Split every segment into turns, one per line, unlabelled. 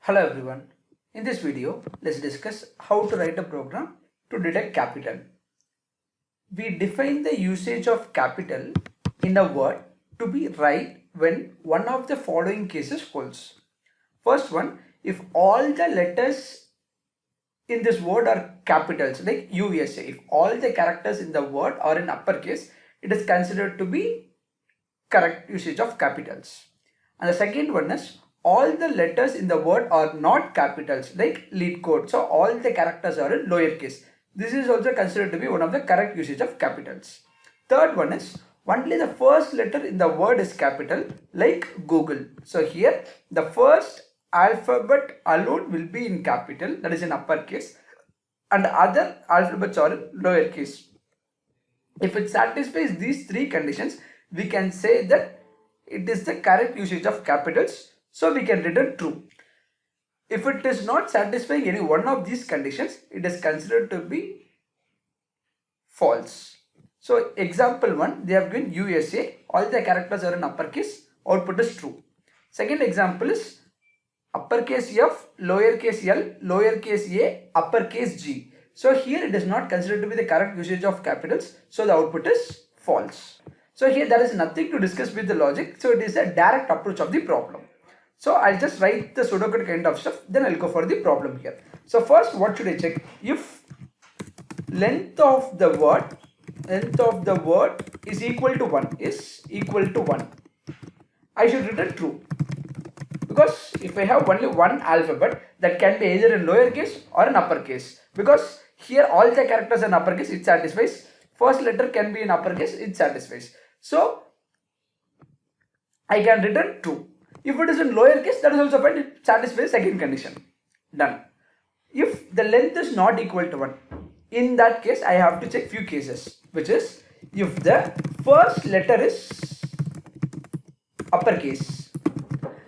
Hello everyone. In this video, let's discuss how to write a program to detect capital. We define the usage of capital in a word to be right when one of the following cases holds. First one, if all the letters in this word are capitals like USA, if all the characters in the word are in uppercase, it is considered to be correct usage of capitals. And the second one is all the letters in the word are not capitals like Leetcode. So all the characters are in lowercase. This is also considered to be one of the correct usage of capitals. Third one is only the first letter in the word is capital like Google. So here the first alphabet alone will be in capital, that is in uppercase, and other alphabets are in lowercase. If it satisfies these three conditions, we can say that it is the correct usage of capitals, so we can return true. If it is not satisfying any one of these conditions, it is considered to be false. So example 1, they have given USA, all the characters are in uppercase, output is true. Second example is uppercase F, lowercase l, lowercase a, uppercase g. So here it is not considered to be the correct usage of capitals, so the output is false. So here there is nothing to discuss with the logic, so it is a direct approach of the problem. So I'll just write the pseudocode kind of stuff, then I'll go for the problem here. So first, what should I check? If length of the word is equal to 1, I should return true. Because if I have only one alphabet, that can be either in lowercase or in uppercase. Because here all the characters are in uppercase, it satisfies. First letter can be in uppercase, it satisfies. So I can return true. If it is in lowercase, that is also fine, it satisfies second condition. Done. If the length is not equal to 1, in that case I have to check few cases, which is if the first letter is uppercase.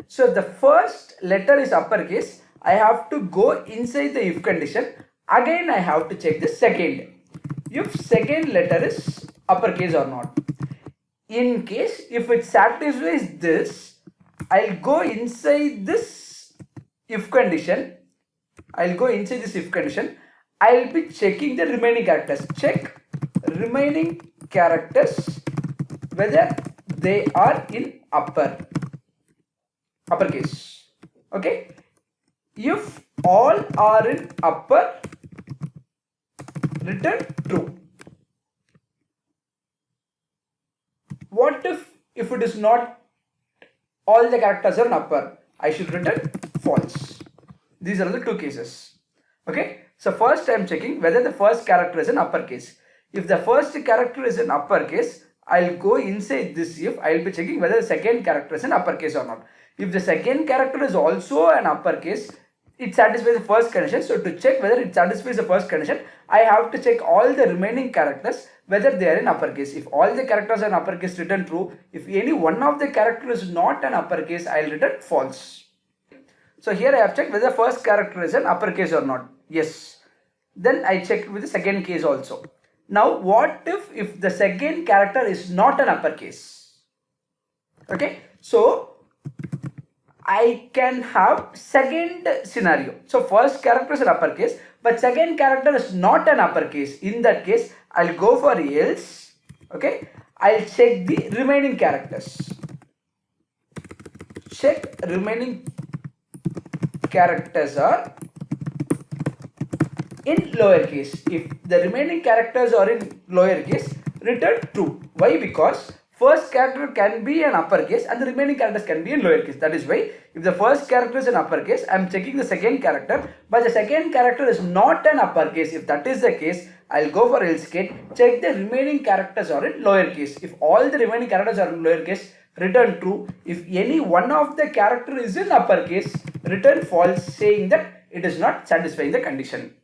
So if the first letter is uppercase, I have to go inside the if condition. Again I have to check the second, if second letter is uppercase or not. In case if it satisfies this, I'll go inside this if condition. I'll be checking the remaining characters. Check remaining characters whether they are in uppercase. Okay. If all are in upper, return true. What if it is not all the characters are in upper? I should return false. These are the two cases. Okay. So first I am checking whether the first character is in uppercase. If the first character is in uppercase, I'll go inside this if. I'll be checking whether the second character is in uppercase or not. If the second character is also an uppercase, it satisfies the first condition. So to check whether it satisfies the first condition, I have to check all the remaining characters whether they are in uppercase. If all the characters are in uppercase, return true. If any one of the characters is not an uppercase, I'll return false. So here I have checked whether the first character is an uppercase or not. Yes. Then I checked with the second case also. Now what if the second character is not an uppercase? Okay. So I can have second scenario. So first character is an uppercase, but second character is not an uppercase. In that case, I'll go for else. Okay. I'll check the remaining characters. Check remaining characters are in lowercase. If the remaining characters are in lowercase, return true. Why? Because first character can be an uppercase and the remaining characters can be in lowercase. That is why if the first character is an uppercase, I am checking the second character, but the second character is not an uppercase. If that is the case, I'll go for else case. Check the remaining characters are in lowercase. If all the remaining characters are in lowercase, return true. If any one of the character is in uppercase, return false, saying that it is not satisfying the condition.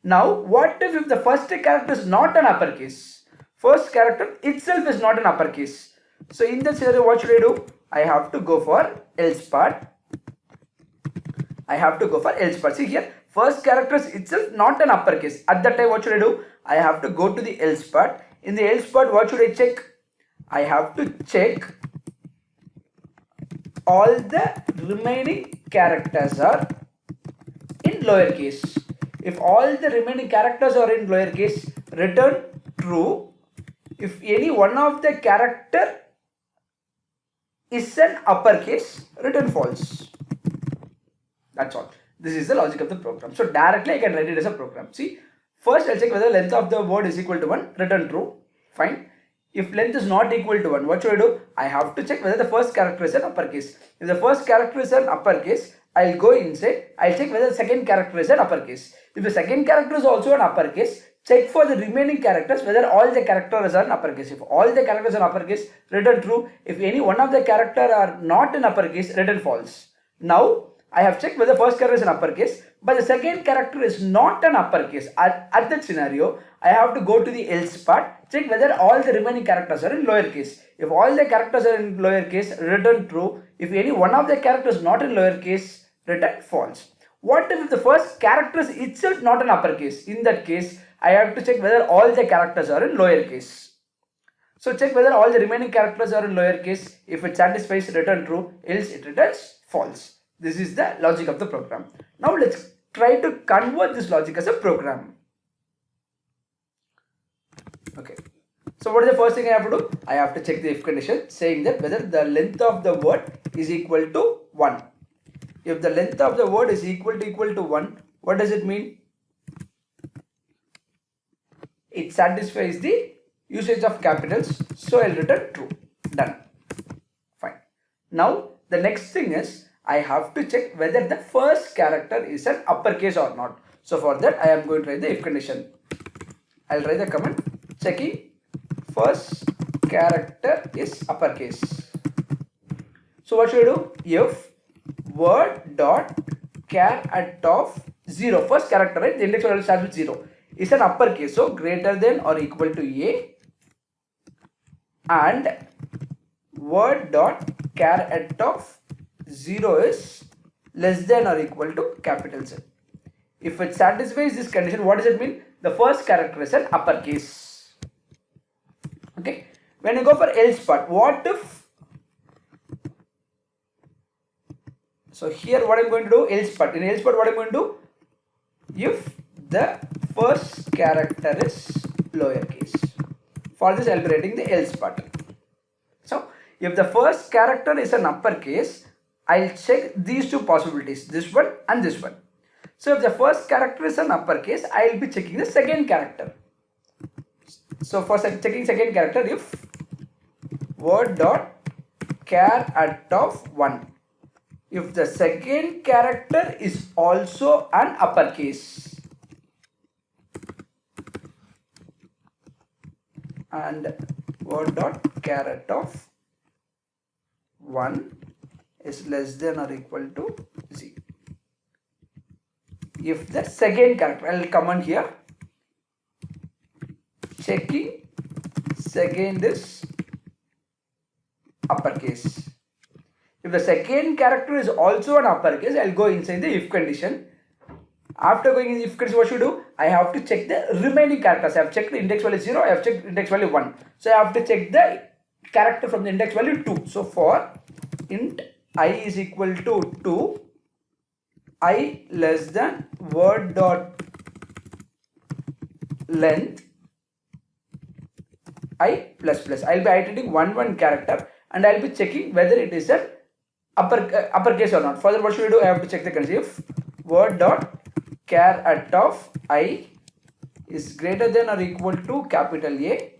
Now what if the first character is not an uppercase? First character itself is not an uppercase. So in that scenario, what should I do? I have to go for else part. See here, first character is itself not an uppercase. At that time, what should I do? I have to go to the else part. In the else part, what should I check? I have to check all the remaining characters are in lowercase. If all the remaining characters are in lowercase, return true. If any one of the character is an uppercase, return false. That's all. This is the logic of the program. So directly I can write it as a program. See, first I'll check whether length of the word is equal to 1, return true. Fine. If length is not equal to 1, what should I do? I have to check whether the first character is an uppercase. If the first character is an uppercase, I'll go inside, I'll check whether the second character is an uppercase. If the second character is also an uppercase, check for the remaining characters whether all the characters are in uppercase. If all the characters are in uppercase, return true. If any one of the characters are not in uppercase, return false. Now, I have checked whether the first character is an uppercase, but the second character is not an uppercase. At that scenario, I have to go to the else part, check whether all the remaining characters are in lowercase. If all the characters are in lowercase, return true. If any one of the characters is not in lowercase, return false. What if the first character is itself not an uppercase? In that case, I have to check whether all the characters are in lowercase. So check whether all the remaining characters are in lowercase. If it satisfies, return true, else it returns false. This is the logic of the program. Now let's try to convert this logic as a program. Okay. So what is the first thing I have to do? I have to check the if condition saying that whether the length of the word is equal to 1. If the length of the word is equal to 1, what does it mean? It satisfies the usage of capitals, so I'll return true. Done. Fine. Now the next thing is I have to check whether the first character is an uppercase or not. So for that I am going to write the if condition. I'll write the command checking first character is uppercase. So what should I do? If word dot char at of 0, first character, right? The index value starts with 0, is an uppercase, so greater than or equal to a, and word dot char at of 0 is less than or equal to capital Z. If it satisfies this condition, what does it mean? The first character is an uppercase. Okay. When you go for else part, what if? So here what I'm going to do, else part. In else part, what I'm going to do? If the first character is lowercase. For this, I'll be writing the else part. So if the first character is an uppercase, I'll check these two possibilities, this one and this one. So if the first character is an uppercase, I'll be checking the second character. So for checking second character, if word dot char at of 1, if the second character is also an uppercase, and word dot char at of 1 is less than or equal to Z. If the second character, I will comment here, checking second is uppercase. If the second character is also an uppercase, I will go inside the if condition. After going in the if condition, what should I do? I have to check the remaining characters. I have checked the index value 0, I have checked index value 1. So I have to check the character from the index value 2. So for int I is equal to 2, I less than word dot length I plus plus. I will be iterating one character and I will be checking whether it is an uppercase or not. Further, what should I do? I have to check the condition. If word dot char at of I is greater than or equal to capital A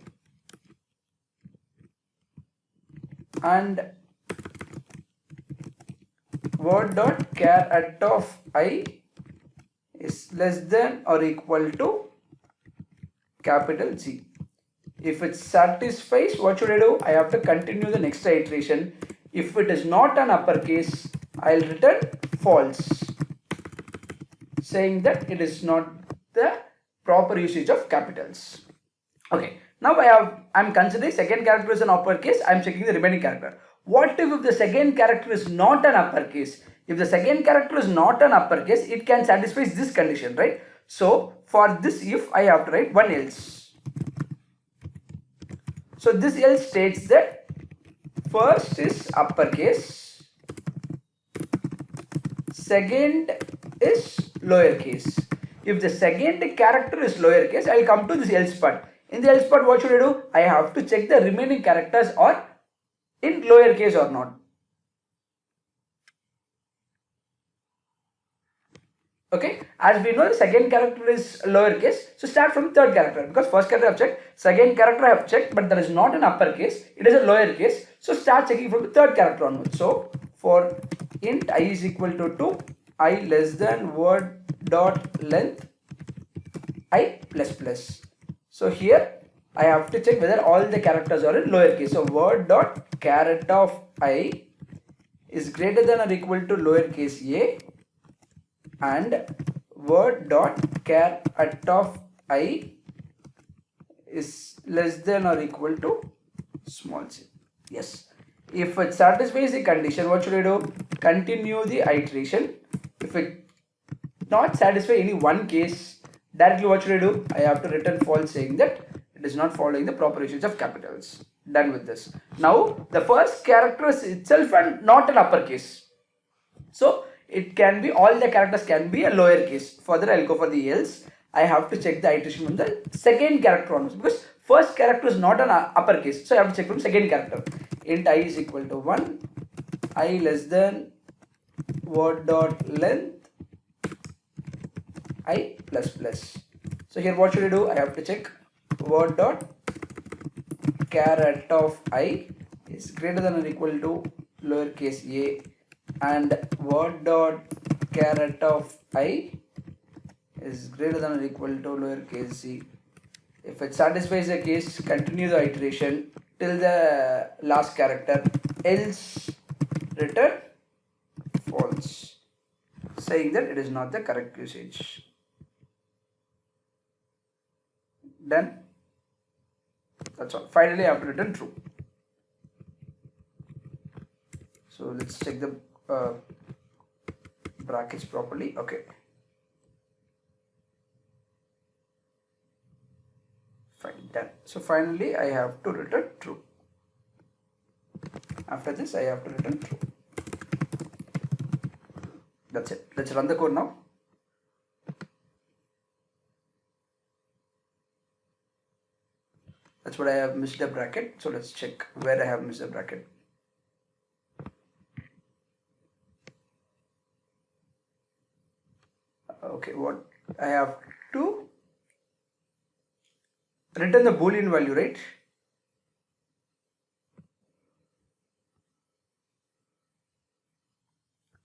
and word dot char at of I is less than or equal to capital G. If it satisfies, what should I do? I have to continue the next iteration. If it is not an uppercase, I'll return false, saying that it is not the proper usage of capitals. Okay, now I'm considering second character is an uppercase, I'm checking the remaining character. What if the second character is not an uppercase? If the second character is not an uppercase, it can satisfy this condition, right? So for this if, I have to write one else. So this else states that first is uppercase second is lowercase. If the second character is lowercase, I will come to this else part. In the else part, what should I do? I have to check the remaining characters are in lowercase or not. Okay, as we know, the second character is lowercase, so start from third character, because first character I have checked, second character I have checked, but there is not an uppercase, it is a lowercase, so start checking from the third character onwards. So for int I is equal to 2, I less than word dot length I plus plus. So here I have to check whether all the characters are in lowercase. So word dot caret of I is greater than or equal to lowercase a, and word dot char of I is less than or equal to small c. Yes. If it satisfies the condition, what should I do? Continue the iteration. If it not satisfy any one case, directly what should I do? I have to return false, saying that it is not following the proper usage of capitals. Done with this. Now the first character is itself and not an uppercase. So it can be, all the characters can be a lowercase. Further I'll go for the else. I have to check the iteration from the second character onwards, because first character is not an uppercase, so I have to check from second character. Int I is equal to 1, I less than word dot length I plus plus. So here what should I do? I have to check word dot caret of I is greater than or equal to lowercase a, and word dot caret of I is greater than or equal to lowercase c. If it satisfies the case, continue the iteration till the last character, else return false, saying that it is not the correct usage. Done. That's all. Finally I have to return true. So let's check the brackets properly. Okay, fine, done. So finally I have to return true. After this I have to return true. That's it. Let's run the code now. That's what I have missed a bracket. So let's check where I have missed a bracket. Okay, what I have to return the boolean value, right?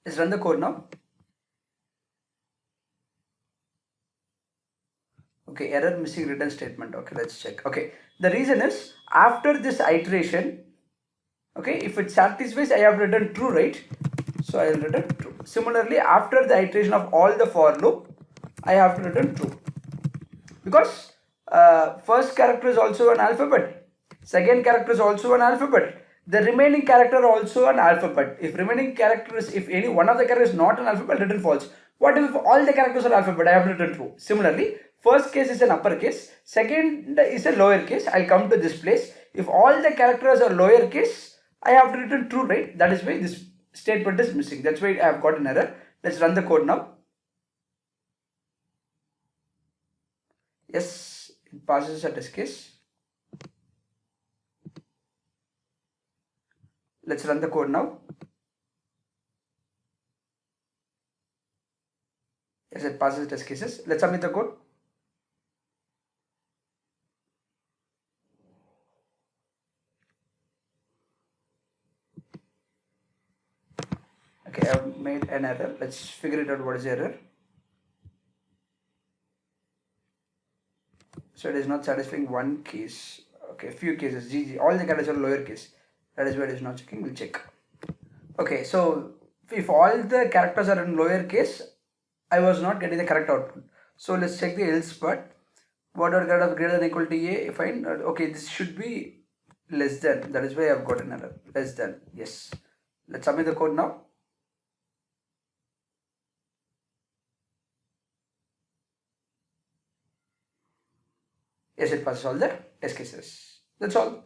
Let's run the code now. Okay, error missing return statement. Okay, let's check. Okay, the reason is after this iteration, okay, if it satisfies, I have written true, right? So I will return true. Similarly, after the iteration of all the for loop, I have to return true, because first character is also an alphabet, second character is also an alphabet, the remaining character also an alphabet. If remaining characters, if any one of the characters is not an alphabet, return false. What if all the characters are alphabet? I have to return true. Similarly, first case is an uppercase, second is a lowercase. I'll come to this place. If all the characters are lowercase, I have to return true, right? That is why this statement is missing. That's why I have got an error. Let's run the code now. Yes, it passes a test case. Let's run the code now. Yes, it passes test cases. Let's submit the code. Okay, I have made an error. Let's figure it out. What is the error? So it is not satisfying one case. Okay, few cases. GG. All the characters are lowercase. That is why it is not checking. We'll check. Okay, so if all the characters are in lowercase, I was not getting the correct output. So let's check the else part. What are greater than or equal to a? Fine. Okay, this should be less than. That is why I have got an error. Less than. Yes. Let's submit the code now. Yes, it passes all the test cases. That's all.